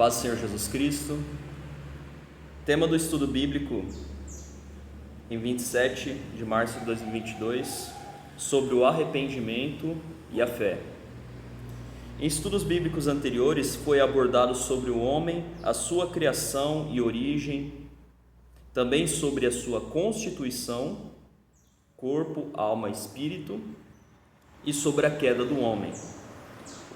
Paz do Senhor Jesus Cristo. Tema do estudo bíblico em 27 de março de 2022, sobre o arrependimento e a fé. Em estudos bíblicos anteriores foi abordado sobre o homem, a sua criação e origem, também sobre a sua constituição, corpo, alma e espírito, e sobre a queda do homem.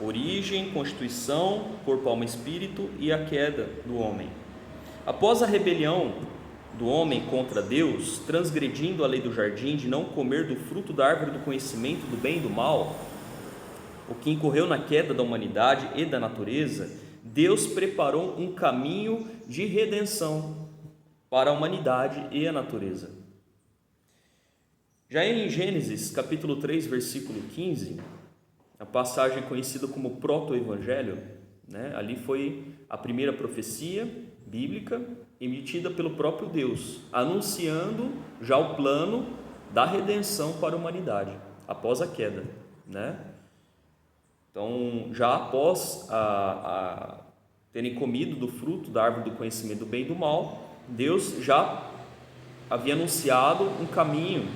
Origem, constituição, corpo, alma e espírito e a queda do homem. Após a rebelião do homem contra Deus, transgredindo a lei do jardim de não comer do fruto da árvore do conhecimento do bem e do mal, o que incorreu na queda da humanidade e da natureza, Deus preparou um caminho de redenção para a humanidade e a natureza. Já em Gênesis capítulo 3, versículo 15, a passagem conhecida como proto-evangelho, ali foi a primeira profecia bíblica emitida pelo próprio Deus, anunciando já o plano da redenção para a humanidade, após a queda, Então, já após terem comido do fruto da árvore do conhecimento do bem e do mal, Deus já havia anunciado um caminho,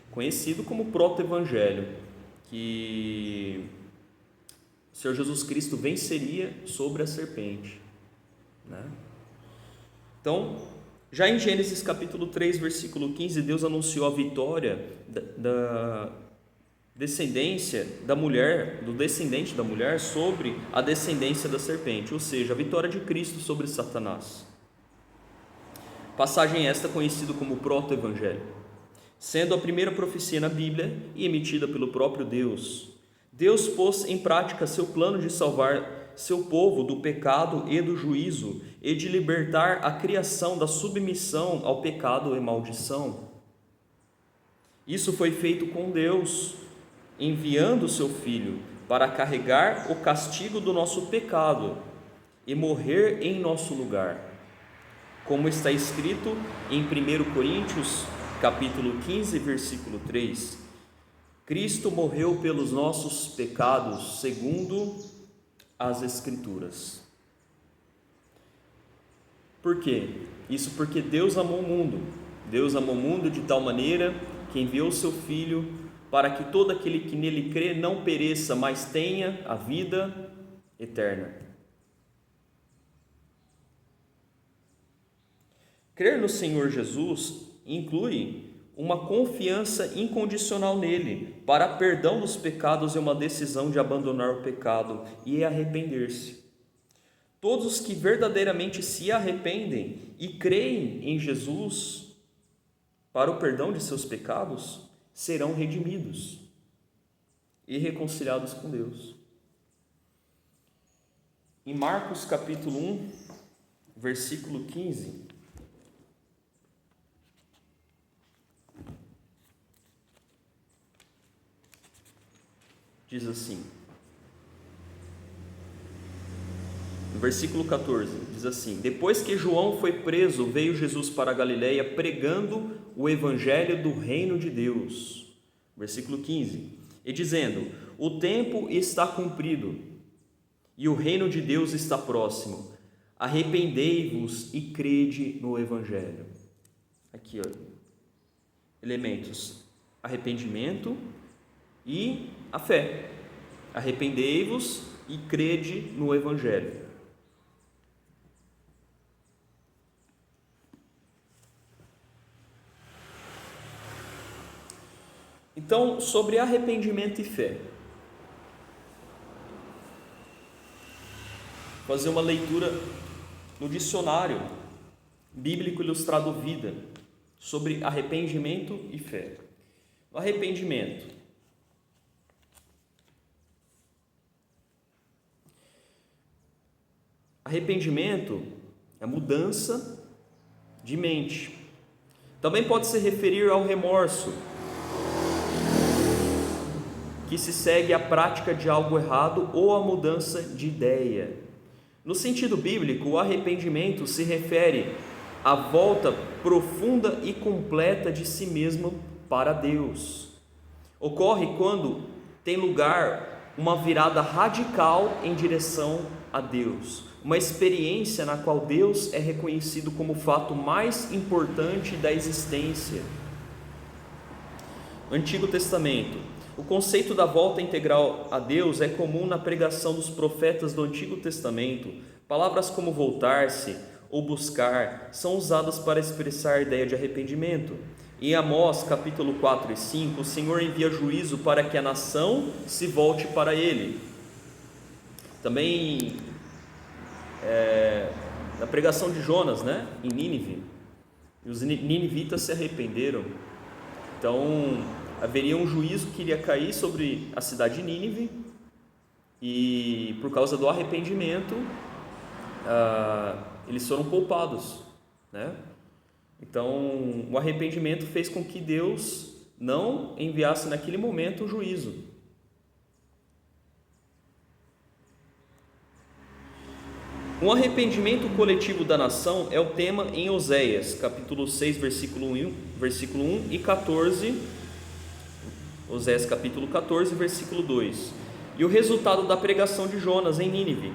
conhecido como proto-evangelho, que o Senhor Jesus Cristo venceria sobre a serpente, Então, já em Gênesis capítulo 3, versículo 15, Deus anunciou a vitória da descendência da mulher, do descendente da mulher sobre a descendência da serpente, ou seja, a vitória de Cristo sobre Satanás. Passagem esta conhecida como proto-evangelho, sendo a primeira profecia na Bíblia e emitida pelo próprio Deus. Deus pôs em prática seu plano de salvar seu povo do pecado e do juízo e de libertar a criação da submissão ao pecado e maldição. Isso foi feito com Deus, enviando seu Filho para carregar o castigo do nosso pecado e morrer em nosso lugar, como está escrito em 1 Coríntios capítulo 15, versículo 3, Cristo morreu pelos nossos pecados, segundo as Escrituras. Por quê? Isso porque Deus amou o mundo. Deus amou o mundo de tal maneira que enviou seu Filho para que todo aquele que nele crê não pereça, mas tenha a vida eterna. Crer no Senhor Jesus inclui uma confiança incondicional nele para perdão dos pecados e uma decisão de abandonar o pecado e arrepender-se. Todos os que verdadeiramente se arrependem e creem em Jesus para o perdão de seus pecados serão redimidos e reconciliados com Deus. Em Marcos capítulo 1, versículo 15, diz assim, no versículo 14, diz assim: depois que João foi preso, veio Jesus para a Galileia pregando o evangelho do reino de Deus. Versículo 15, e dizendo: o tempo está cumprido e o reino de Deus está próximo, arrependei-vos e crede no evangelho. Aqui, elementos: arrependimento e a fé. Arrependei-vos e crede no evangelho. Então, sobre arrependimento e fé, fazer uma leitura no dicionário bíblico ilustrado Vida sobre arrependimento e fé. O arrependimento é mudança de mente. Também pode se referir ao remorso, que se segue à prática de algo errado ou à mudança de ideia. No sentido bíblico, o arrependimento se refere à volta profunda e completa de si mesmo para Deus. Ocorre quando tem lugar uma virada radical em direção a Deus, uma experiência na qual Deus é reconhecido como o fato mais importante da existência. No Antigo Testamento, o conceito da volta integral a Deus é comum na pregação dos profetas do Antigo Testamento. Palavras como voltar-se ou buscar são usadas para expressar a ideia de arrependimento. Em Amós capítulo 4 e 5, o Senhor envia juízo para que a nação se volte para Ele. Também na pregação de Jonas, em Nínive, os ninivitas se arrependeram. Então haveria um juízo que iria cair sobre a cidade de Nínive, e por causa do arrependimento eles foram poupados, Então o arrependimento fez com que Deus não enviasse naquele momento o juízo. Um arrependimento coletivo da nação é o tema em Oséias, capítulo 6, versículo 1 e 14, Oséias capítulo 14, versículo 2, e o resultado da pregação de Jonas em Nínive,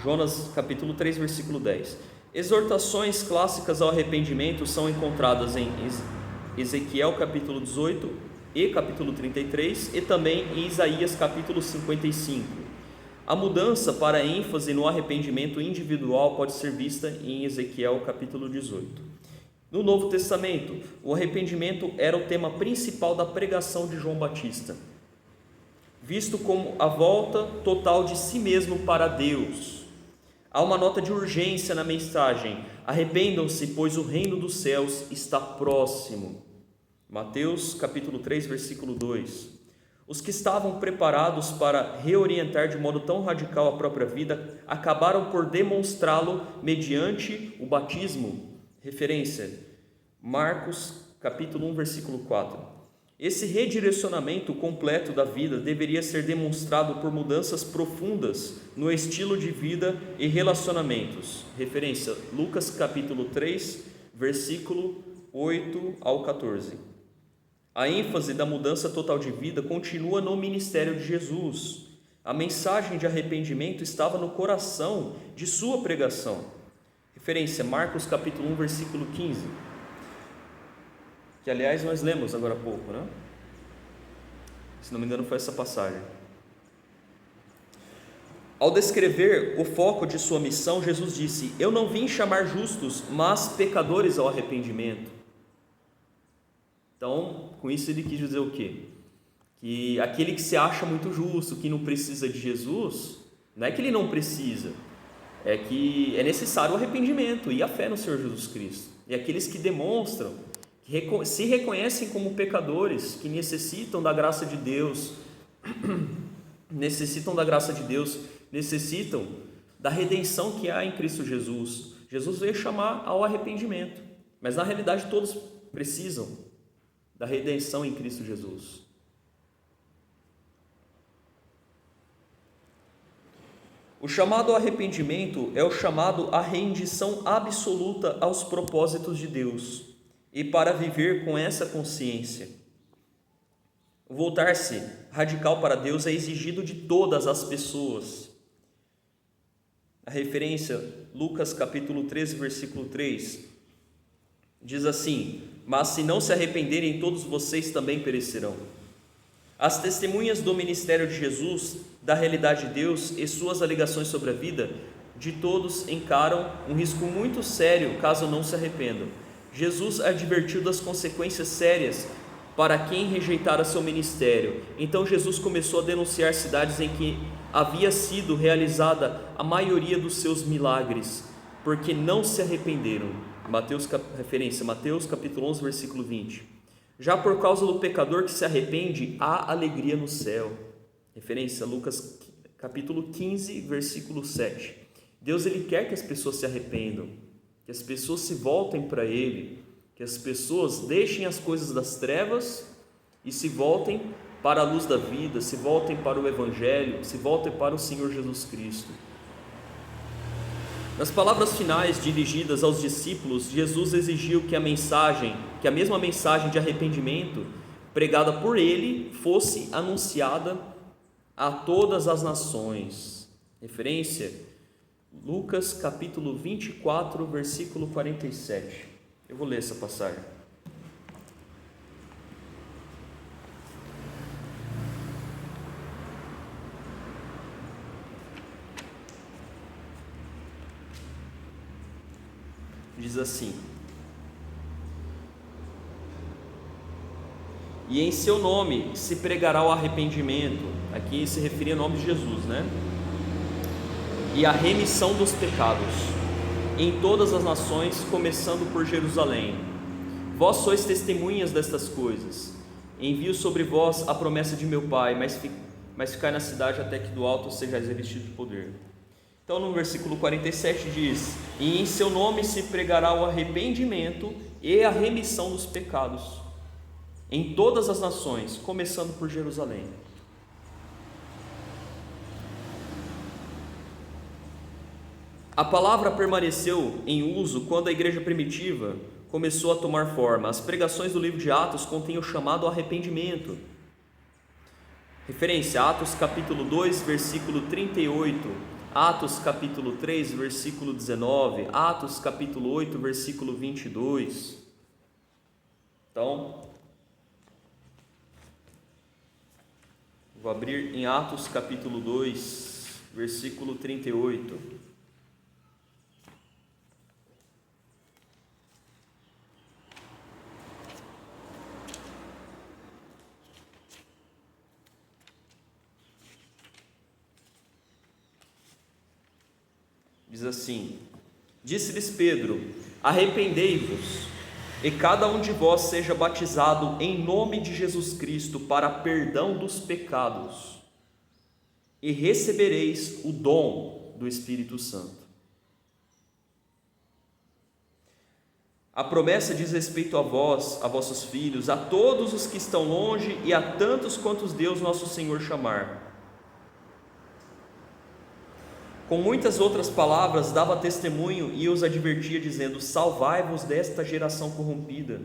Jonas capítulo 3, versículo 10. Exortações clássicas ao arrependimento são encontradas em Ezequiel capítulo 18 e capítulo 33, e também em Isaías capítulo 55. A mudança para a ênfase no arrependimento individual pode ser vista em Ezequiel capítulo 18. No Novo Testamento, o arrependimento era o tema principal da pregação de João Batista, visto como a volta total de si mesmo para Deus. Há uma nota de urgência na mensagem: arrependam-se, pois o reino dos céus está próximo. Mateus capítulo 3, versículo 2. Os que estavam preparados para reorientar de modo tão radical a própria vida acabaram por demonstrá-lo mediante o batismo. Referência, Marcos capítulo 1, versículo 4. Esse redirecionamento completo da vida deveria ser demonstrado por mudanças profundas no estilo de vida e relacionamentos. Referência, Lucas capítulo 3, versículo 8 ao 14. A ênfase da mudança total de vida continua no ministério de Jesus. A mensagem de arrependimento estava no coração de sua pregação. Referência, Marcos capítulo 1, versículo 15. Que aliás nós lemos agora há pouco, Se não me engano foi essa passagem. Ao descrever o foco de sua missão, Jesus disse: eu não vim chamar justos, mas pecadores ao arrependimento. Então, com isso ele quis dizer o quê? Que aquele que se acha muito justo, que não precisa de Jesus, não é que ele não precisa, é que é necessário o arrependimento e a fé no Senhor Jesus Cristo. E aqueles que demonstram, que se reconhecem como pecadores, que necessitam da graça de Deus, necessitam da redenção que há em Cristo Jesus. Jesus veio chamar ao arrependimento, mas na realidade todos precisam da redenção em Cristo Jesus. O chamado ao arrependimento é o chamado à rendição absoluta aos propósitos de Deus e para viver com essa consciência. O voltar-se radical para Deus é exigido de todas as pessoas. A referência, Lucas capítulo 13, versículo 3, diz assim: mas se não se arrependerem, todos vocês também perecerão. As testemunhas do ministério de Jesus, da realidade de Deus e suas alegações sobre a vida de todos encaram um risco muito sério caso não se arrependam. Jesus advertiu das consequências sérias para quem rejeitara seu ministério. Então Jesus começou a denunciar cidades em que havia sido realizada a maioria dos seus milagres, porque não se arrependeram. Referência, Mateus capítulo 11, versículo 20. Já por causa do pecador que se arrepende, há alegria no céu. Referência, Lucas capítulo 15, versículo 7. Deus ele quer que as pessoas se arrependam, que as pessoas se voltem para Ele, que as pessoas deixem as coisas das trevas e se voltem para a luz da vida, se voltem para o Evangelho, se voltem para o Senhor Jesus Cristo. Nas palavras finais dirigidas aos discípulos, Jesus exigiu que a mesma mensagem de arrependimento pregada por ele, fosse anunciada a todas as nações. Referência, Lucas capítulo 24, versículo 47. Eu vou ler essa passagem. Diz assim: e em seu nome se pregará o arrependimento, aqui se referia ao nome de Jesus, né? E a remissão dos pecados em todas as nações, começando por Jerusalém. Vós sois testemunhas destas coisas. Envio sobre vós a promessa de meu Pai, mas ficai na cidade até que do alto sejais revestidos de poder. Então no versículo 47 diz: e em seu nome se pregará o arrependimento e a remissão dos pecados em todas as nações, começando por Jerusalém. A palavra permaneceu em uso quando a igreja primitiva começou a tomar forma. As pregações do livro de Atos contêm o chamado arrependimento. Referência, Atos capítulo 2, versículo 38, Atos capítulo 3, versículo 19, Atos capítulo 8, versículo 22. Então, vou abrir em Atos capítulo 2, versículo 38. Diz assim: disse-lhes Pedro: arrependei-vos, e cada um de vós seja batizado em nome de Jesus Cristo para perdão dos pecados, e recebereis o dom do Espírito Santo. A promessa diz respeito a vós, a vossos filhos, a todos os que estão longe e a tantos quantos Deus nosso Senhor chamar. Com muitas outras palavras dava testemunho e os advertia, dizendo: salvai-vos desta geração corrompida.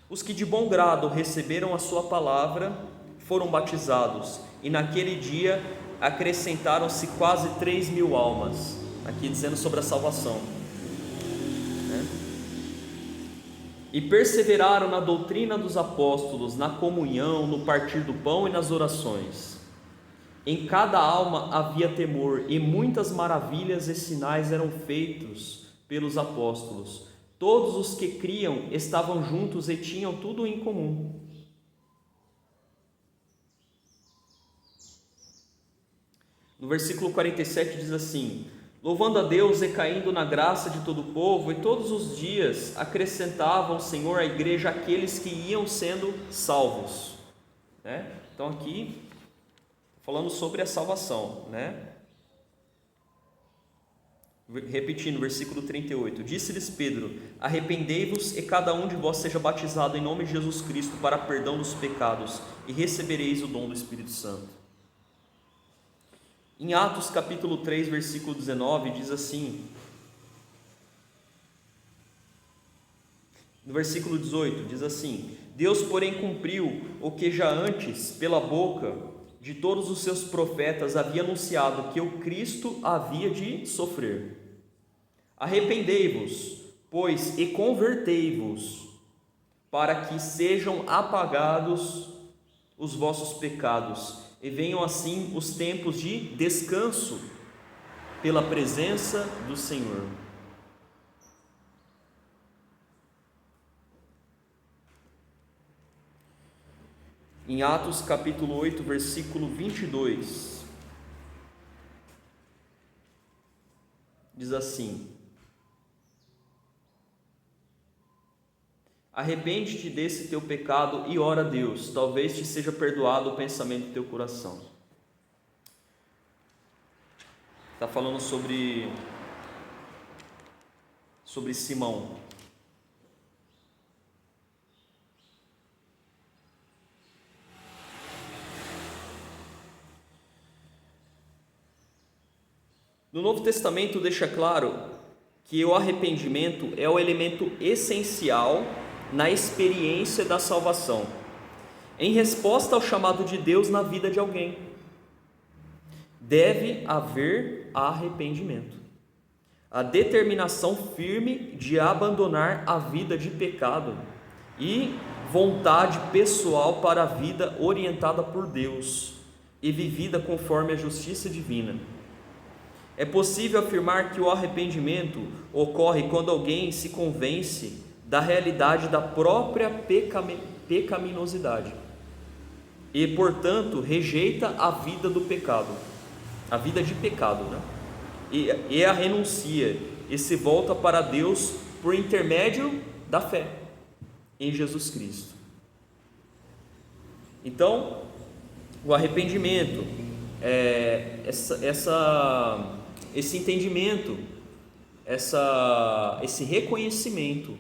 Os que de bom grado receberam a sua palavra foram batizados, e naquele dia acrescentaram-se quase 3.000 almas. Aqui dizendo sobre a salvação, né? E perseveraram na doutrina dos apóstolos, na comunhão, no partir do pão e nas orações. Em cada alma havia temor, e muitas maravilhas e sinais eram feitos pelos apóstolos. Todos os que criam estavam juntos e tinham tudo em comum. No versículo 47 diz assim: louvando a Deus e caindo na graça de todo o povo, e todos os dias acrescentavam o Senhor à igreja aqueles que iam sendo salvos, né? Então aqui falando sobre a salvação, né? Repetindo, versículo 38, disse-lhes Pedro: arrependei-vos e cada um de vós seja batizado em nome de Jesus Cristo para perdão dos pecados, e recebereis o dom do Espírito Santo. Em Atos capítulo 3, versículo 19, diz assim, no versículo 18, diz assim: Deus, porém, cumpriu o que já antes, pela boca de todos os seus profetas, havia anunciado, que o Cristo havia de sofrer. Arrependei-vos, pois, e convertei-vos, para que sejam apagados os vossos pecados, e venham assim os tempos de descanso pela presença do Senhor. Em Atos capítulo 8, versículo 22, diz assim: arrepende-te desse teu pecado e ora a Deus, talvez te seja perdoado o pensamento do teu coração. Está falando sobre Simão. No Novo Testamento deixa claro que o arrependimento é o elemento essencial na experiência da salvação. em resposta ao chamado de Deus na vida de alguém. Deve haver arrependimento, a determinação firme de abandonar a vida de pecado e vontade pessoal para a vida orientada por Deus e vivida conforme a justiça divina. É possível afirmar que o arrependimento ocorre quando alguém se convence da realidade da própria pecaminosidade e, portanto, rejeita a vida do pecado, a vida de pecado, né? E a renuncia e se volta para Deus por intermédio da fé em Jesus Cristo. Então, o arrependimento é esse entendimento, esse reconhecimento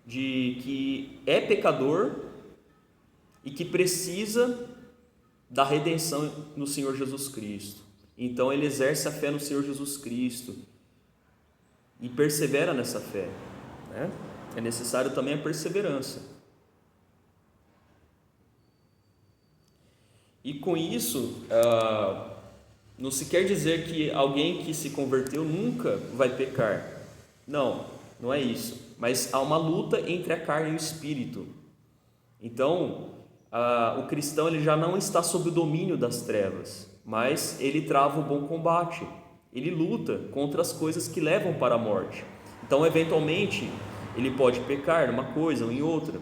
de que é pecador e que precisa da redenção no Senhor Jesus Cristo. Então ele exerce a fé no Senhor Jesus Cristo e persevera nessa fé, né? É necessário também a perseverança. E com isso, não se quer dizer que alguém que se converteu nunca vai pecar. Não, não é isso. Mas há uma luta entre a carne e o espírito. Então, o cristão ele já não está sob o domínio das trevas, mas ele trava o bom combate. Ele luta contra as coisas que levam para a morte. Então, eventualmente, ele pode pecar numa coisa ou em outra,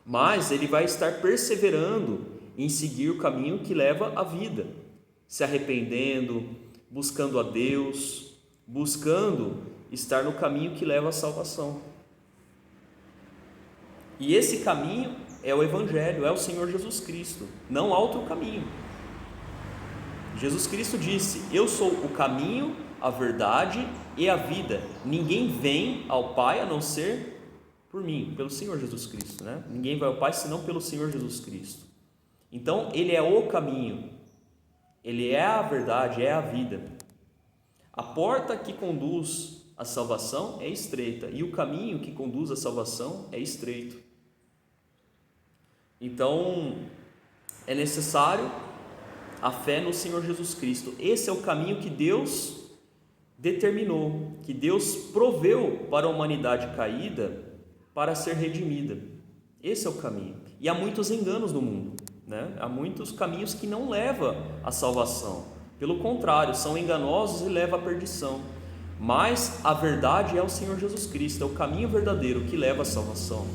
mas ele vai estar perseverando em seguir o caminho que leva à vida, se arrependendo, buscando a Deus, buscando estar no caminho que leva à salvação. E esse caminho é o Evangelho, é o Senhor Jesus Cristo, não há outro caminho. Jesus Cristo disse: eu sou o caminho, a verdade e a vida. Ninguém vem ao Pai a não ser por mim, pelo Senhor Jesus Cristo, né? Ninguém vai ao Pai senão pelo Senhor Jesus Cristo. Então Ele é o caminho, Ele é a verdade, é a vida. A porta que conduz à salvação é estreita e o caminho que conduz à salvação é estreito. Então é necessário a fé no Senhor Jesus Cristo. Esse é o caminho que Deus determinou, que Deus proveu para a humanidade caída para ser redimida. Esse é o caminho. E há muitos enganos no mundo, né? Há muitos caminhos que não levam à salvação. Pelo contrário, são enganosos e levam à perdição. Mas a verdade é o Senhor Jesus Cristo, é o caminho verdadeiro que leva à salvação.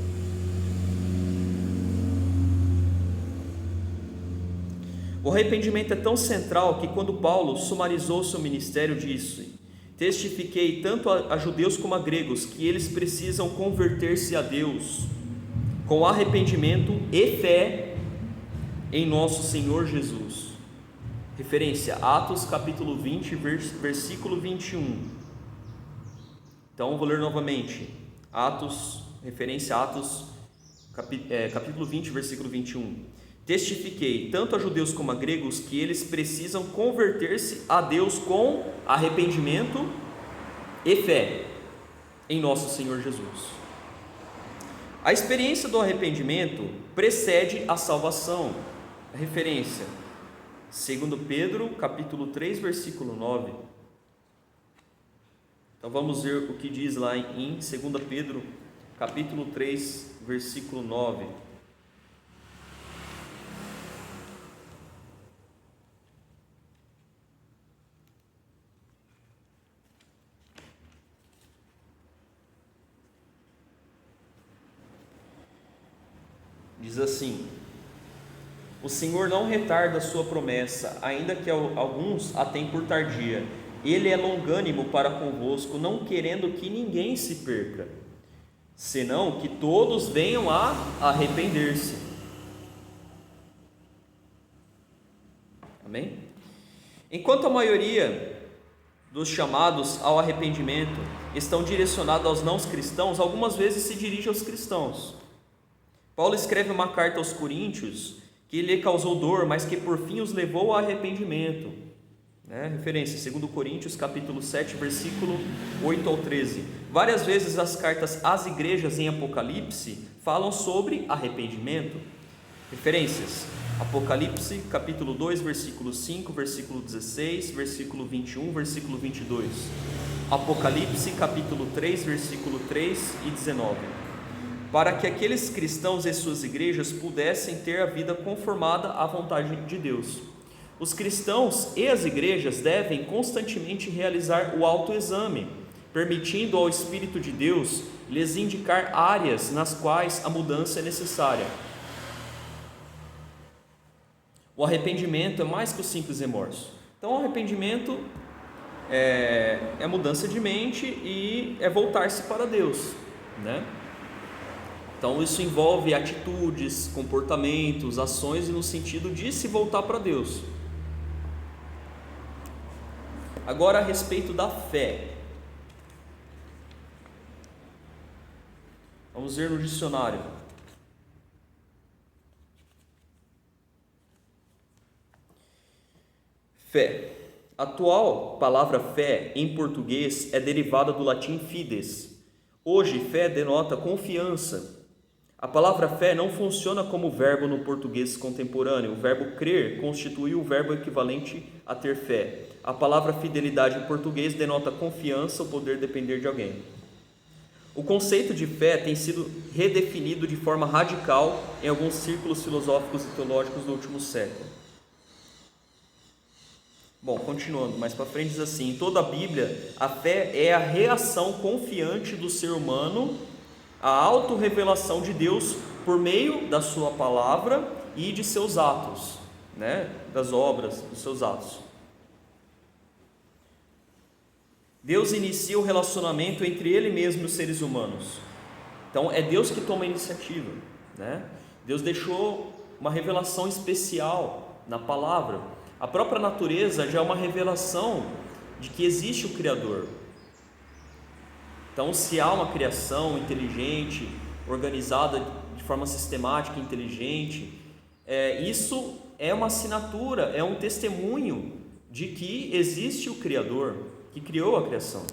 O arrependimento é tão central que quando Paulo sumarizou seu ministério disse: testifiquei tanto a judeus como a gregos que eles precisam converter-se a Deus com arrependimento e fé em nosso Senhor Jesus. Referência, Atos capítulo 20, versículo 21. Então vou ler novamente. Referência a Atos capítulo 20, versículo 21. Testifiquei tanto a judeus como a gregos que eles precisam converter-se a Deus com arrependimento e fé em nosso Senhor Jesus. A experiência do arrependimento precede a salvação. A referência, 2 Pedro capítulo 3, versículo 9. Então vamos ver o que diz lá em 2 Pedro capítulo 3, versículo 9. Diz assim: o Senhor não retarda a sua promessa, ainda que alguns a tenham por tardia. Ele é longânimo para convosco, não querendo que ninguém se perca, senão que todos venham a arrepender-se. Amém? Enquanto a maioria dos chamados ao arrependimento estão direcionados aos não cristãos, algumas vezes se dirige aos cristãos. Paulo escreve uma carta aos Coríntios que lhe causou dor, mas que por fim os levou ao arrependimento. Referência, 2 Coríntios capítulo 7, versículo 8 ao 13. Várias vezes as cartas às igrejas em Apocalipse falam sobre arrependimento. Referências: Apocalipse, capítulo 2, versículo 5, versículo 16, versículo 21, versículo 22. Apocalipse, capítulo 3, versículo 3 e 19. Para que aqueles cristãos e suas igrejas pudessem ter a vida conformada à vontade de Deus. Os cristãos e as igrejas devem constantemente realizar o autoexame, permitindo ao Espírito de Deus lhes indicar áreas nas quais a mudança é necessária. O arrependimento é mais que o simples remorso. Então, o arrependimento é mudança de mente e é voltar-se para Deus, né? Então, isso envolve atitudes, comportamentos, ações no sentido de se voltar para Deus. Agora, a respeito da fé. Vamos ver no dicionário. Fé. A atual palavra fé em português é derivada do latim fides. Hoje, fé denota confiança. A palavra fé não funciona como verbo no português contemporâneo. O verbo crer constitui o verbo equivalente a ter fé. A palavra fidelidade em português denota confiança ou poder depender de alguém. O conceito de fé tem sido redefinido de forma radical em alguns círculos filosóficos e teológicos do último século. Bom, continuando, mais para frente diz assim: em toda a Bíblia, a fé é a reação confiante do ser humano à autorrevelação de Deus por meio da sua palavra e de seus atos, né? Das obras, dos seus atos. Deus inicia o relacionamento entre Ele mesmo e os seres humanos. Então, é Deus que toma a iniciativa, né? Deus deixou uma revelação especial na palavra. A própria natureza já é uma revelação de que existe o Criador. Então, se há uma criação inteligente, organizada de forma sistemática e inteligente, isso é uma assinatura, é um testemunho de que existe o Criador, que criou a criação.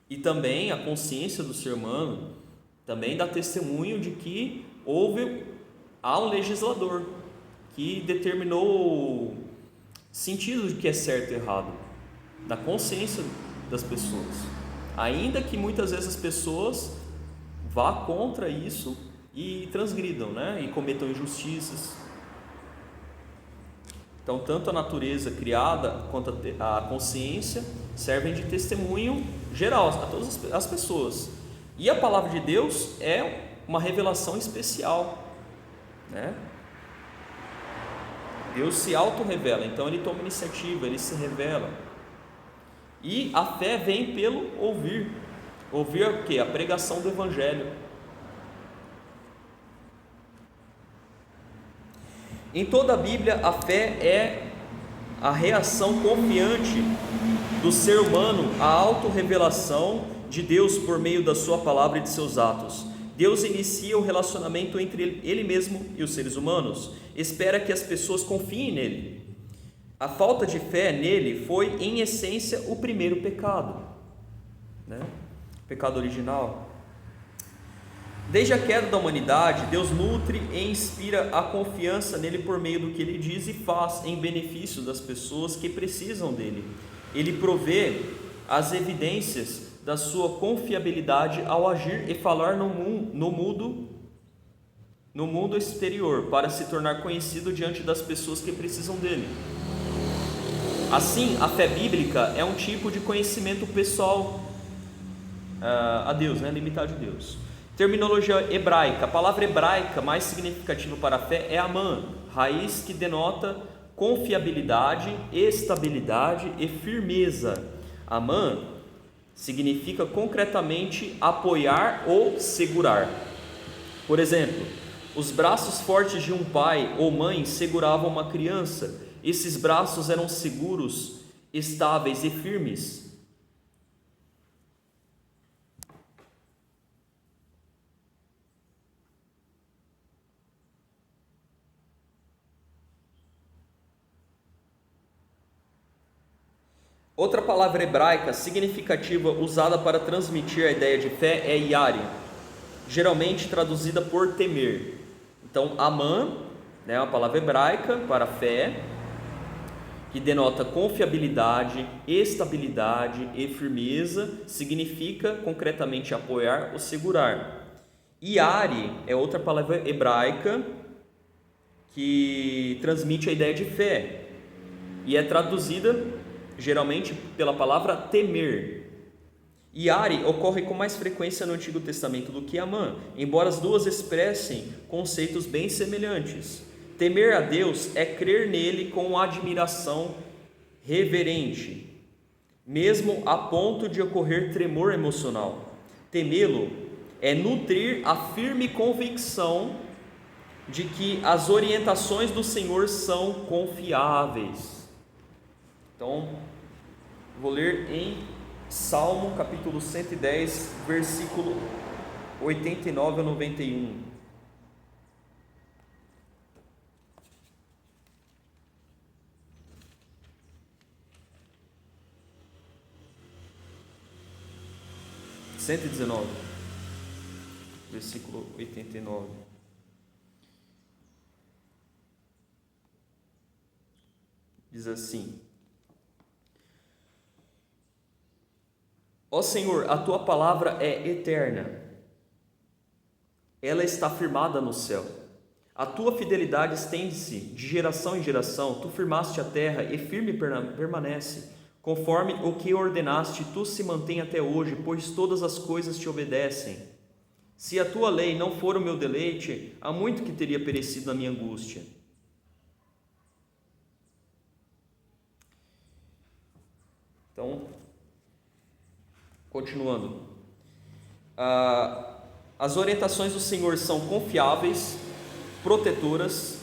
E também a consciência do ser humano também dá testemunho de que há um legislador que determinou o sentido de que é certo e errado, da consciência das pessoas, ainda que muitas vezes as pessoas vá contra isso e transgridam, né? E cometam injustiças. Então, tanto a natureza criada quanto a consciência servem de testemunho geral a todas as pessoas. E a palavra de Deus é uma revelação especial, né? Deus se auto-revela, então Ele toma iniciativa, Ele se revela. E a fé vem pelo ouvir. Ouvir o quê? A pregação do Evangelho. Em toda a Bíblia, a fé é a reação confiante do ser humano à auto-revelação de Deus por meio da sua palavra e de seus atos. Deus inicia o relacionamento entre Ele mesmo e os seres humanos, espera que as pessoas confiem nele. A falta de fé nele foi, em essência, o primeiro pecado, né? O pecado original. Desde a queda da humanidade, Deus nutre e inspira a confiança nele por meio do que Ele diz e faz em benefício das pessoas que precisam dele. Ele provê as evidências da sua confiabilidade ao agir e falar no mundo exterior, para se tornar conhecido diante das pessoas que precisam dele. Assim, a fé bíblica é um tipo de conhecimento pessoal a Deus, né? Limitado a Deus. Terminologia hebraica. A palavra hebraica mais significativa para a fé é amã, raiz que denota confiabilidade, estabilidade e firmeza. Amã significa concretamente apoiar ou segurar. Por exemplo, os braços fortes de um pai ou mãe seguravam uma criança. Esses braços eram seguros, estáveis e firmes. Outra palavra hebraica significativa usada para transmitir a ideia de fé é yari. geralmente traduzida por temer. Então, Amã, né, é uma palavra hebraica para fé, que denota confiabilidade, estabilidade e firmeza, significa concretamente apoiar ou segurar. Yari é outra palavra hebraica que transmite a ideia de fé e é traduzida geralmente pela palavra temer. Yari ocorre com mais frequência no Antigo Testamento do que Amã, embora as duas expressem conceitos bem semelhantes. Temer a Deus é crer nele com admiração reverente, mesmo a ponto de ocorrer tremor emocional. Temê-lo é nutrir a firme convicção de que as orientações do Senhor são confiáveis. Então, vou ler em Salmo capítulo 110, versículo 89 a 91. Versículo 89. Diz assim: Ó Senhor, a tua palavra é eterna, ela está firmada no céu. A tua fidelidade estende-se de geração em geração. Tu firmaste a terra e firme permanece. Conforme o que ordenaste, tu se mantém até hoje, pois todas as coisas te obedecem. Se a tua lei não for o meu deleite, há muito que teria perecido na minha angústia. Então, continuando. As orientações do Senhor são confiáveis, protetoras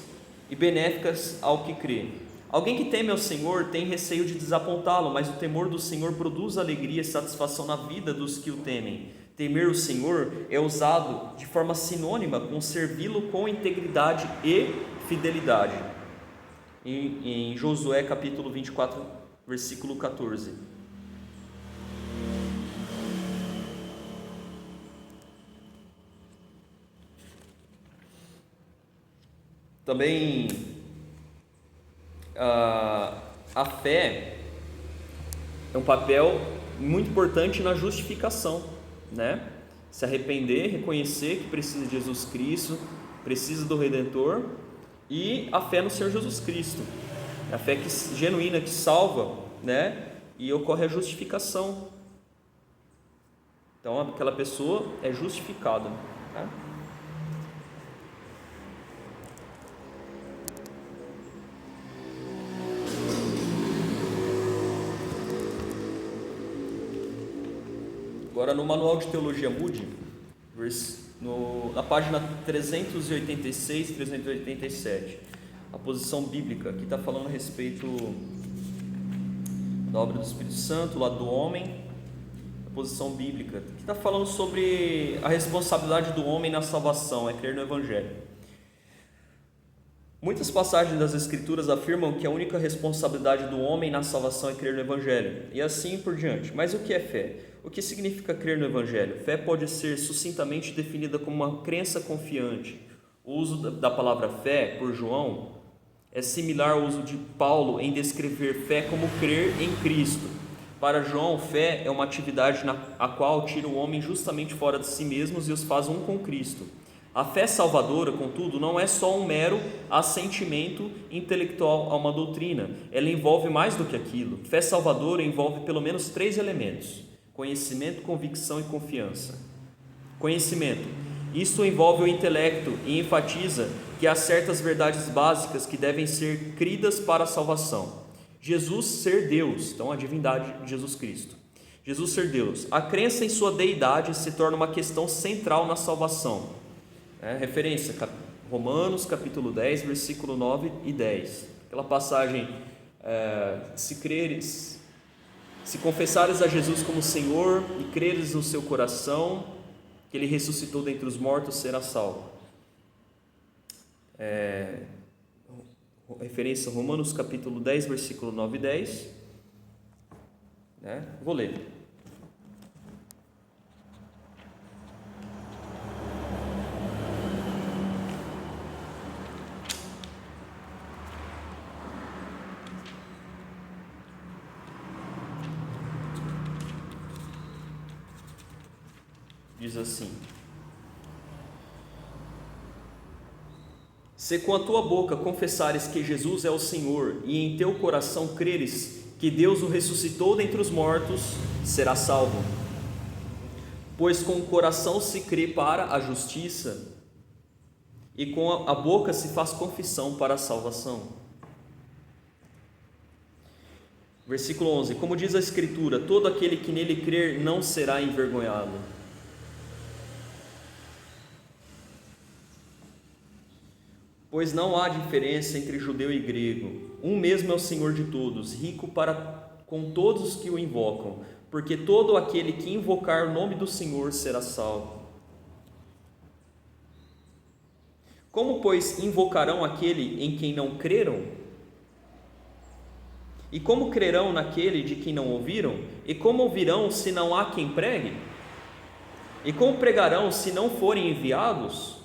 e benéficas ao que crê. Alguém que teme ao Senhor tem receio de desapontá-lo, mas o temor do Senhor produz alegria e satisfação na vida dos que o temem. Temer o Senhor é usado de forma sinônima com servi-lo com integridade e fidelidade. Em Josué capítulo 24, versículo 14. Também a fé é um papel muito importante na justificação, né? Se arrepender, reconhecer que precisa de Jesus Cristo, precisa do Redentor, e a fé no Senhor Jesus Cristo, a fé genuína que salva, né? E ocorre a justificação. Então aquela pessoa é justificada, né? Agora, no Manual de Teologia Moody, na página 386 e 387, a posição bíblica, que está falando a respeito da obra do Espírito Santo, lá do homem, a posição bíblica, que está falando sobre a responsabilidade do homem na salvação, é crer no Evangelho. Muitas passagens das Escrituras afirmam que a única responsabilidade do homem na salvação é crer no Evangelho, e assim por diante. Mas o que é fé? O que significa crer no Evangelho? Fé pode ser sucintamente definida como uma crença confiante. O uso da palavra fé, por João, é similar ao uso de Paulo em descrever fé como crer em Cristo. Para João, fé é uma atividade a qual tira o homem justamente fora de si mesmos e os faz um com Cristo. A fé salvadora, contudo, não é só um mero assentimento intelectual a uma doutrina. Ela envolve mais do que aquilo. Fé salvadora envolve pelo menos 3 elementos: conhecimento, convicção e confiança. Conhecimento. Isso envolve o intelecto e enfatiza que há certas verdades básicas que devem ser cridas para a salvação. Jesus ser Deus, então a divindade de Jesus Cristo. Jesus ser Deus. A crença em sua deidade se torna uma questão central na salvação. Referência, Romanos capítulo 10, versículo 9 e 10. Aquela passagem, se confessares a Jesus como Senhor e creres no seu coração que Ele ressuscitou dentre os mortos, será salvo. Referência Romanos capítulo 10, versículo 9 e 10. Vou ler. diz assim: se com a tua boca confessares que Jesus é o Senhor e em teu coração creres que Deus o ressuscitou dentre os mortos, serás salvo. Pois com o coração se crê para a justiça e com a boca se faz confissão para a salvação. Versículo 11: como diz a Escritura, todo aquele que nele crer não será envergonhado. Pois não há diferença entre judeu e grego, um mesmo é o Senhor de todos, rico para com todos os que o invocam, porque todo aquele que invocar o nome do Senhor será salvo. Como, pois, invocarão aquele em quem não creram? E como crerão naquele de quem não ouviram? E como ouvirão se não há quem pregue? E como pregarão se não forem enviados?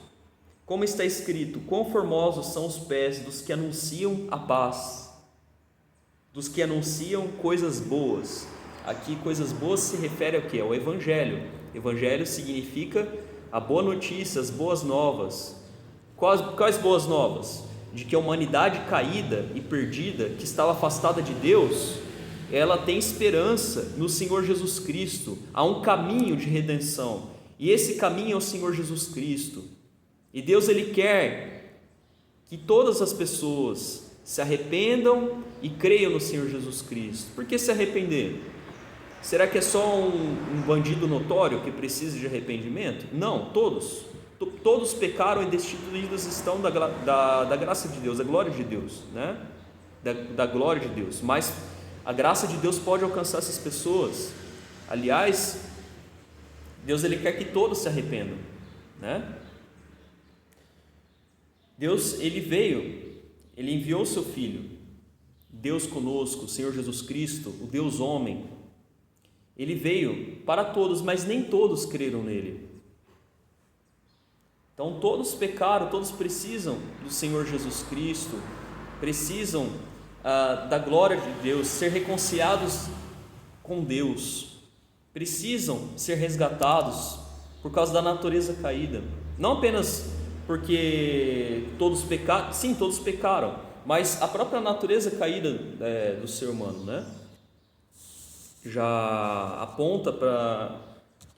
Como está escrito: quão formosos são os pés dos que anunciam a paz, dos que anunciam coisas boas. Aqui coisas boas se refere ao que? Ao Evangelho. Evangelho significa a boa notícia, as boas novas. Quais boas novas? De que a humanidade caída e perdida, que estava afastada de Deus, ela tem esperança no Senhor Jesus Cristo. Há um caminho de redenção, e esse caminho é o Senhor Jesus Cristo. E Deus, Ele quer que todas as pessoas se arrependam e creiam no Senhor Jesus Cristo. Por que se arrepender? Será que é só um bandido notório que precisa de arrependimento? Não, todos pecaram e destituídos estão da graça de Deus, da glória de Deus, né? Da glória de Deus. Mas a graça de Deus pode alcançar essas pessoas. Aliás, Deus, Ele quer que todos se arrependam, né? Deus, Ele veio, Ele enviou o seu Filho, Deus conosco, o Senhor Jesus Cristo, o Deus homem. Ele veio para todos, mas nem todos creram nele. Então todos pecaram, todos precisam do Senhor Jesus Cristo, precisam da glória de Deus, ser reconciliados com Deus, precisam ser resgatados por causa da natureza caída. Não apenas porque todos pecaram, sim, todos pecaram, mas a própria natureza caída do ser humano, né? Já aponta para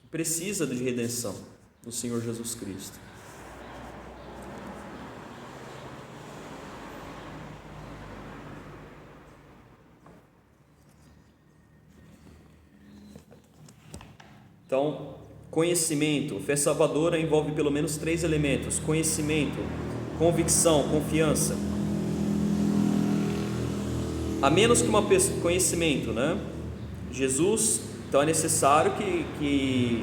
que precisa de redenção do Senhor Jesus Cristo. Então, conhecimento, fé salvadora envolve pelo menos 3 elementos: conhecimento, convicção, confiança. A menos que uma pessoa, conhecimento, né? Jesus, então é necessário que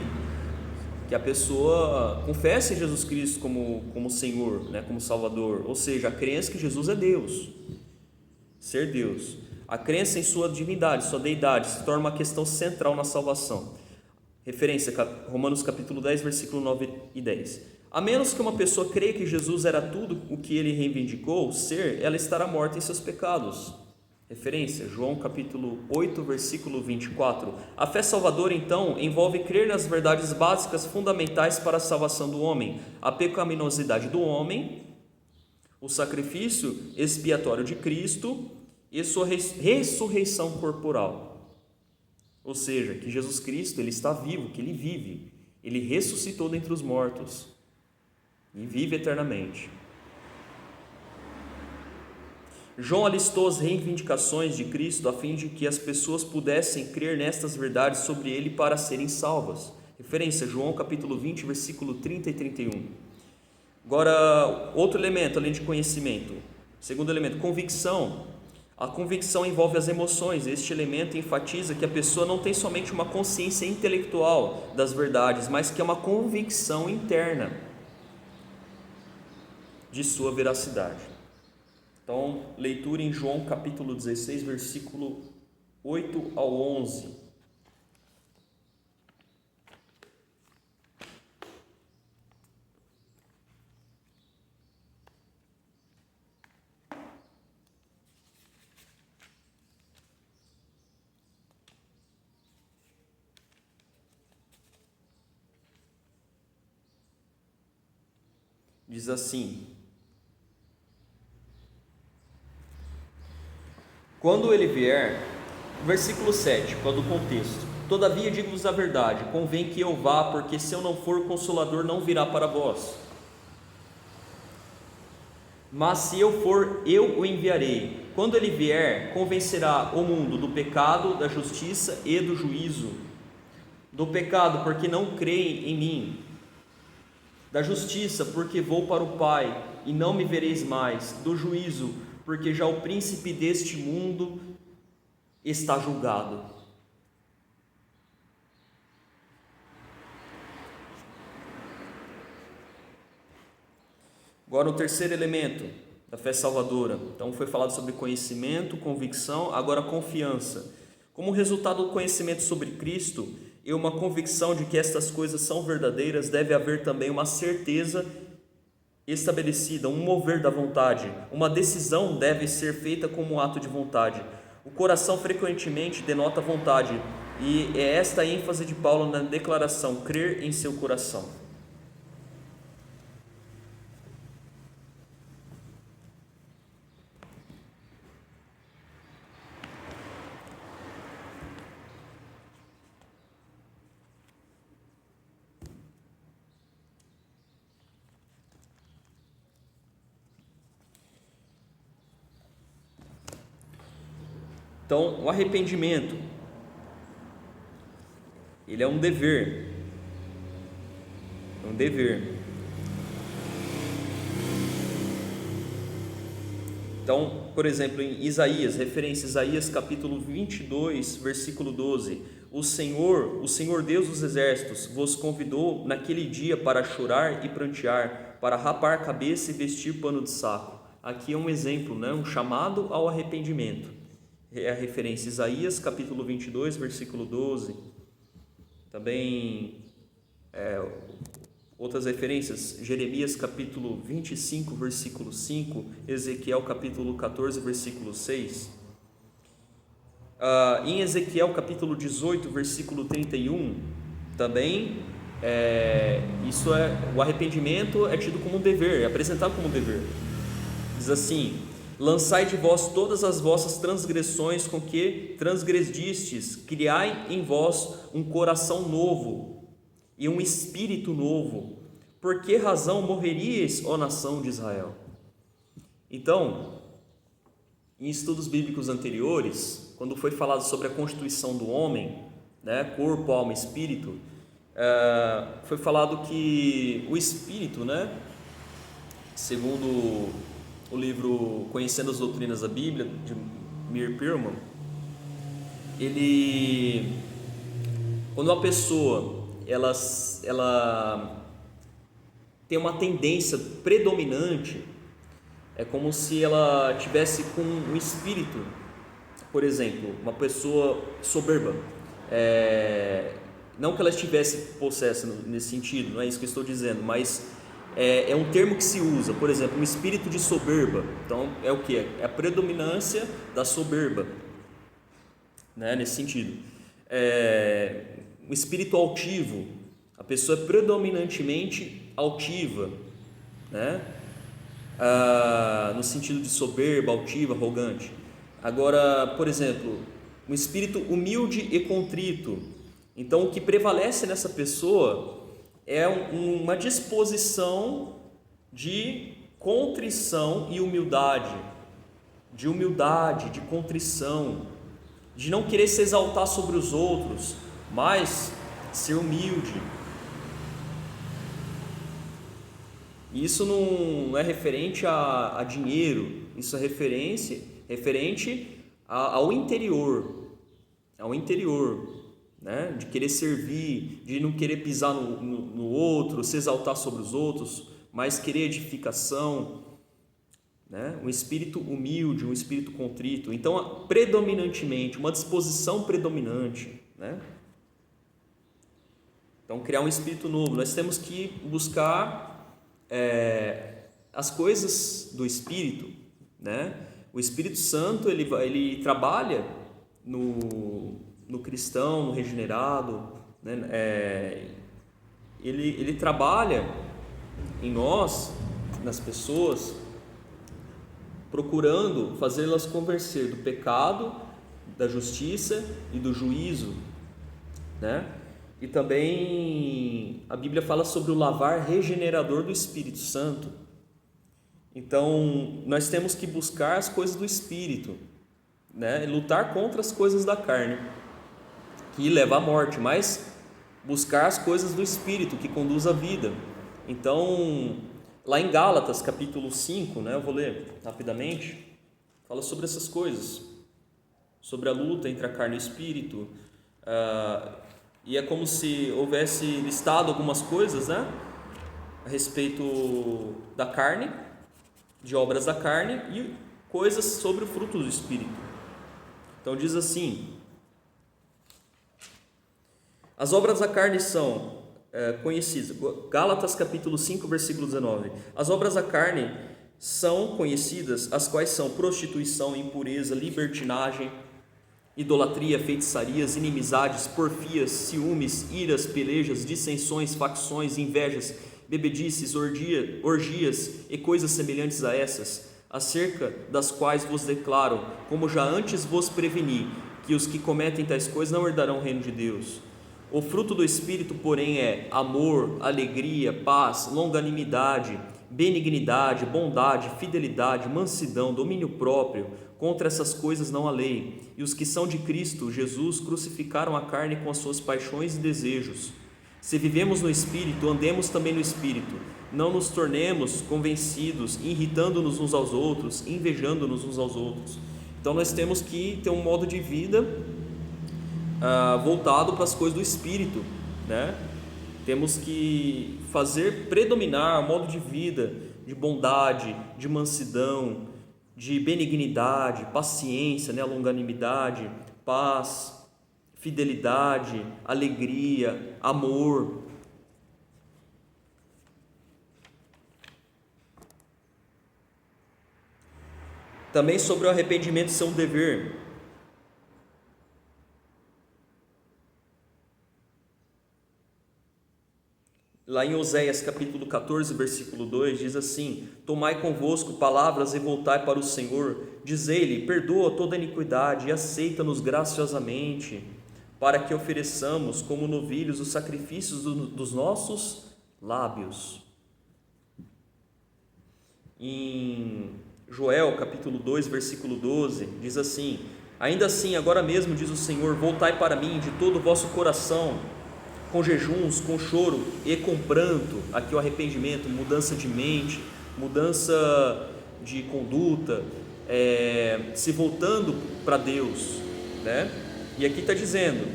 a pessoa confesse Jesus Cristo como Senhor, né? Como Salvador, ou seja, a crença que Jesus é Deus, ser Deus. A crença em sua divindade, sua deidade, se torna uma questão central na salvação. Referência, Romanos capítulo 10, versículo 9 e 10. A menos que uma pessoa creia que Jesus era tudo o que ele reivindicou ser, ela estará morta em seus pecados. Referência, João capítulo 8, versículo 24. A fé salvadora, então, envolve crer nas verdades básicas fundamentais para a salvação do homem: a pecaminosidade do homem, o sacrifício expiatório de Cristo e sua ressurreição corporal. Ou seja, que Jesus Cristo, Ele está vivo, que Ele vive, Ele ressuscitou dentre os mortos e vive eternamente. João alistou as reivindicações de Cristo a fim de que as pessoas pudessem crer nestas verdades sobre Ele para serem salvas. Referência, João capítulo 20, versículo 30 e 31. Agora, outro elemento, além de conhecimento. Segundo elemento, convicção. A convicção envolve as emoções. Este elemento enfatiza que a pessoa não tem somente uma consciência intelectual das verdades, mas que é uma convicção interna de sua veracidade. Então, leitura em João capítulo 16, versículo 8 ao 11. diz assim: quando ele vier, versículo 7, qual do contexto? Todavia digo-vos a verdade, convém que eu vá, porque se eu não for, o Consolador não virá para vós. Mas se eu for, eu o enviarei. Quando ele vier, convencerá o mundo do pecado, da justiça e do juízo. Do pecado, porque não creem em mim. Da justiça, porque vou para o Pai e não me vereis mais. Do juízo, porque já o príncipe deste mundo está julgado. Agora o terceiro elemento da fé salvadora. Então foi falado sobre conhecimento, convicção, agora confiança. Como resultado do conhecimento sobre Cristo e uma convicção de que estas coisas são verdadeiras, deve haver também uma certeza estabelecida, um mover da vontade. Uma decisão deve ser feita como um ato de vontade. O coração frequentemente denota vontade, e é esta a ênfase de Paulo na declaração: crer em seu coração. Então, o arrependimento, ele é um dever. É um dever. Então, por exemplo, em Isaías, referência a Isaías capítulo 22, versículo 12: o Senhor Deus dos exércitos, vos convidou naquele dia para chorar e prantear, para rapar a cabeça e vestir pano de saco. Aqui é um exemplo, né? Um chamado ao arrependimento. É a referência Isaías capítulo 22, versículo 12. Também outras referências, Jeremias capítulo 25, versículo 5, Ezequiel capítulo 14, versículo 6. Em Ezequiel capítulo 18, versículo 31, também o arrependimento é tido como um dever, é apresentado como um dever. Diz assim: lançai de vós todas as vossas transgressões com que transgredistes, criai em vós um coração novo e um espírito novo. Por que razão morreríeis, ó nação de Israel? Então, em estudos bíblicos anteriores, quando foi falado sobre a constituição do homem, né, corpo, alma e espírito, foi falado que o espírito, né, segundo o livro Conhecendo as Doutrinas da Bíblia, de Meir Pirman, quando uma pessoa ela tem uma tendência predominante, é como se ela tivesse com um espírito, por exemplo, uma pessoa soberba, não que ela estivesse possessa nesse sentido, não é isso que eu estou dizendo, mas é um termo que se usa, por exemplo, um espírito de soberba. Então é o que? É a predominância da soberba, né? Nesse sentido. Um espírito altivo, a pessoa é predominantemente altiva, né? No sentido de soberba, altiva, arrogante. Agora, por exemplo, um espírito humilde e contrito. Então o que prevalece nessa pessoa é uma disposição de contrição e humildade, de contrição, de não querer se exaltar sobre os outros, mas ser humilde. Isso não é referente a dinheiro, isso é referente ao interior, né? De querer servir, de não querer pisar no outro, se exaltar sobre os outros, mas querer edificação, né? Um espírito humilde, um espírito contrito. Então, predominantemente, uma disposição predominante, né? Então, criar um espírito novo. Nós temos que buscar as coisas do Espírito, né? O Espírito Santo ele trabalha no cristão, no regenerado, né? Ele trabalha em nós nas pessoas, procurando fazê-las convencer do pecado, da justiça e do juízo, né? E também a Bíblia fala sobre o lavar regenerador do Espírito Santo. Então, nós temos que buscar as coisas do Espírito, né? Lutar contra as coisas da carne, que leva à morte, mas buscar as coisas do Espírito, que conduz à vida. Então, lá em Gálatas, capítulo 5, né? Eu vou ler rapidamente, fala sobre essas coisas, sobre a luta entre a carne e o Espírito, e é como se houvesse listado algumas coisas, né, a respeito da carne, de obras da carne, e coisas sobre o fruto do Espírito. Então diz assim: as obras da carne são conhecidas, Gálatas capítulo 5, versículo 19, as obras da carne são conhecidas, as quais são prostituição, impureza, libertinagem, idolatria, feitiçarias, inimizades, porfias, ciúmes, iras, pelejas, dissensões, facções, invejas, bebedices, orgias e coisas semelhantes a essas, acerca das quais vos declaro, como já antes vos preveni, que os que cometem tais coisas não herdarão o reino de Deus. O fruto do Espírito, porém, é amor, alegria, paz, longanimidade, benignidade, bondade, fidelidade, mansidão, domínio próprio. Contra essas coisas não há lei. E os que são de Cristo Jesus crucificaram a carne com as suas paixões e desejos. Se vivemos no Espírito, andemos também no Espírito. Não nos tornemos convencidos, irritando-nos uns aos outros, invejando-nos uns aos outros. Então nós temos que ter um modo de vida voltado para as coisas do Espírito, né? Temos que fazer predominar o modo de vida de bondade, de mansidão, de benignidade, paciência, né? Longanimidade, paz, fidelidade, alegria, amor. Também sobre o arrependimento ser um dever. Lá em Oséias capítulo 14, versículo 2, diz assim: tomai convosco palavras e voltai para o Senhor, dizei-lhe, perdoa toda iniquidade e aceita-nos graciosamente, para que ofereçamos como novilhos os sacrifícios dos nossos lábios. Em Joel capítulo 2, versículo 12, diz assim: ainda assim, agora mesmo, diz o Senhor, voltai para mim de todo o vosso coração, com jejuns, com choro e com pranto. Aqui o arrependimento, mudança de mente, mudança de conduta, se voltando para Deus, né? E aqui está dizendo: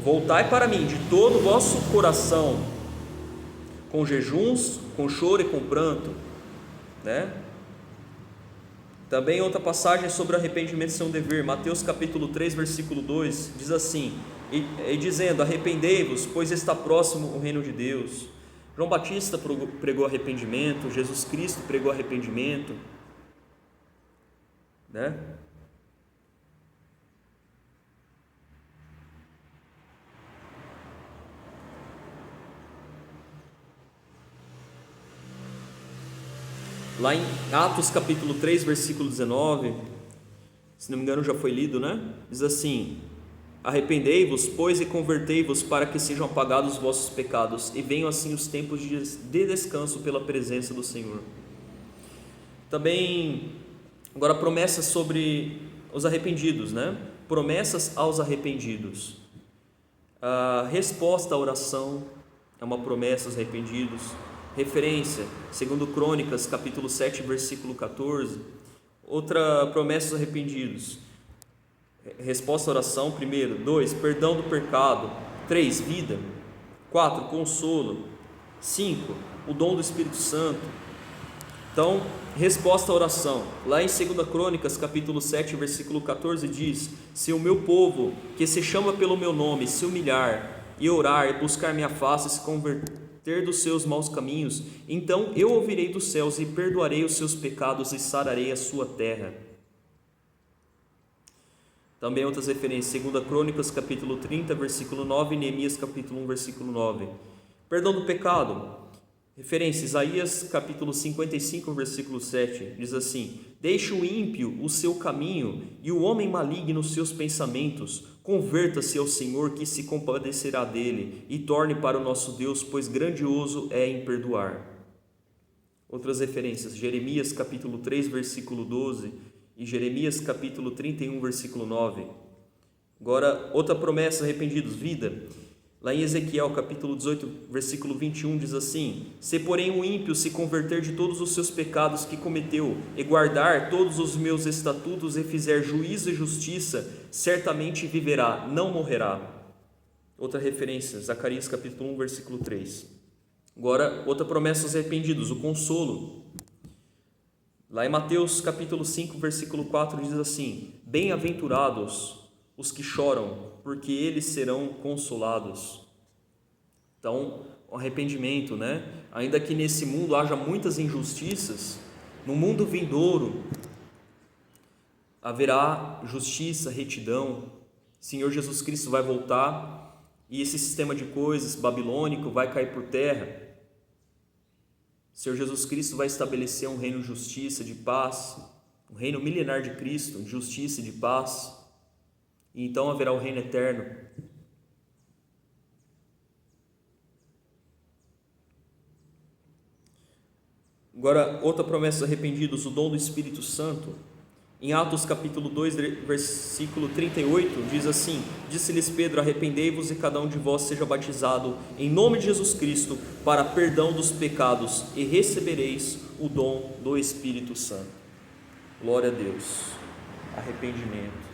voltai para mim de todo o vosso coração, com jejuns, com choro e com pranto, né? Também outra passagem sobre arrependimento ser um dever, Mateus capítulo 3, versículo 2, diz assim: e dizendo, arrependei-vos, pois está próximo o reino de Deus. João Batista pregou arrependimento, Jesus Cristo pregou arrependimento, né? Lá em Atos capítulo 3, versículo 19, se não me engano já foi lido, né? Diz assim: arrependei-vos, pois, e convertei-vos, para que sejam apagados os vossos pecados, e venham assim os tempos de descanso pela presença do Senhor. Também, agora, promessas sobre os arrependidos, né? Promessas aos arrependidos. A resposta à oração é uma promessa aos arrependidos. Referência, segundo Crônicas, capítulo 7, versículo 14. Outra promessa aos arrependidos. Resposta à oração, primeiro. 2, perdão do pecado. 3, vida. 4, consolo. 5, o dom do Espírito Santo. Então, resposta à oração. Lá em 2 Crônicas, capítulo 7, versículo 14, diz: se o meu povo, que se chama pelo meu nome, se humilhar e orar e buscar minha face e se converter dos seus maus caminhos, então eu ouvirei dos céus e perdoarei os seus pecados e sararei a sua terra. Também outras referências, 2 Crônicas capítulo 30, versículo 9, e Neemias capítulo 1, versículo 9. Perdão do pecado, Referência, Isaías capítulo 55, versículo 7, diz assim: Deixe o ímpio o seu caminho e o homem maligno os seus pensamentos. Converta-se ao Senhor, que se compadecerá dele, e torne para o nosso Deus, pois grandioso é em perdoar. Outras referências, Jeremias capítulo 3, versículo 12 e Jeremias capítulo 31, versículo 9. Agora, outra promessa, arrependidos, vida. Lá em Ezequiel capítulo 18, versículo 21 diz assim: Se porém o ímpio se converter de todos os seus pecados que cometeu, e guardar todos os meus estatutos, e fizer juízo e justiça, certamente viverá, não morrerá. Outra referência, Zacarias capítulo 1, versículo 3. Agora, outra promessa aos arrependidos, o consolo. Lá em Mateus capítulo 5, versículo 4 diz assim: Bem-aventurados os que choram, porque eles serão consolados. Então, o arrependimento, né? Ainda que nesse mundo haja muitas injustiças, no mundo vindouro haverá justiça, retidão. O Senhor Jesus Cristo vai voltar e esse sistema de coisas babilônico vai cair por terra. O Senhor Jesus Cristo vai estabelecer um reino de justiça, de paz, um reino milenar de Cristo, de justiça e de paz. E então haverá o reino eterno. Agora, outra promessa dos arrependidos, o dom do Espírito Santo. Em Atos capítulo 2, versículo 38, diz assim: Disse-lhes Pedro: Arrependei-vos e cada um de vós seja batizado em nome de Jesus Cristo para perdão dos pecados, e recebereis o dom do Espírito Santo. Glória a Deus. Arrependimento.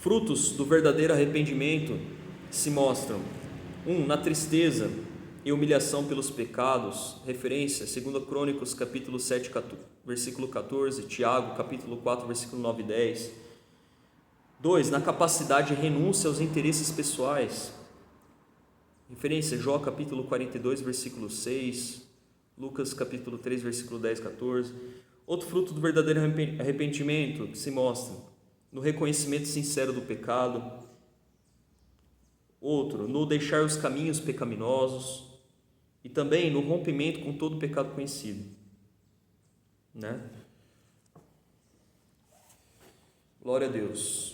Frutos do verdadeiro arrependimento se mostram: 1. Na tristeza e humilhação pelos pecados. Referência, 2 Crônicos capítulo 7, versículo 14, Tiago capítulo 4, versículo 9 e 10. 2. Na capacidade de renúncia aos interesses pessoais. Referência, Jó capítulo 42, versículo 6, Lucas capítulo 3, versículo 10 e 14. Outro fruto do verdadeiro arrependimento que se mostra no reconhecimento sincero do pecado. Outro, no deixar os caminhos pecaminosos. E também no rompimento com todo pecado conhecido, né? Glória a Deus.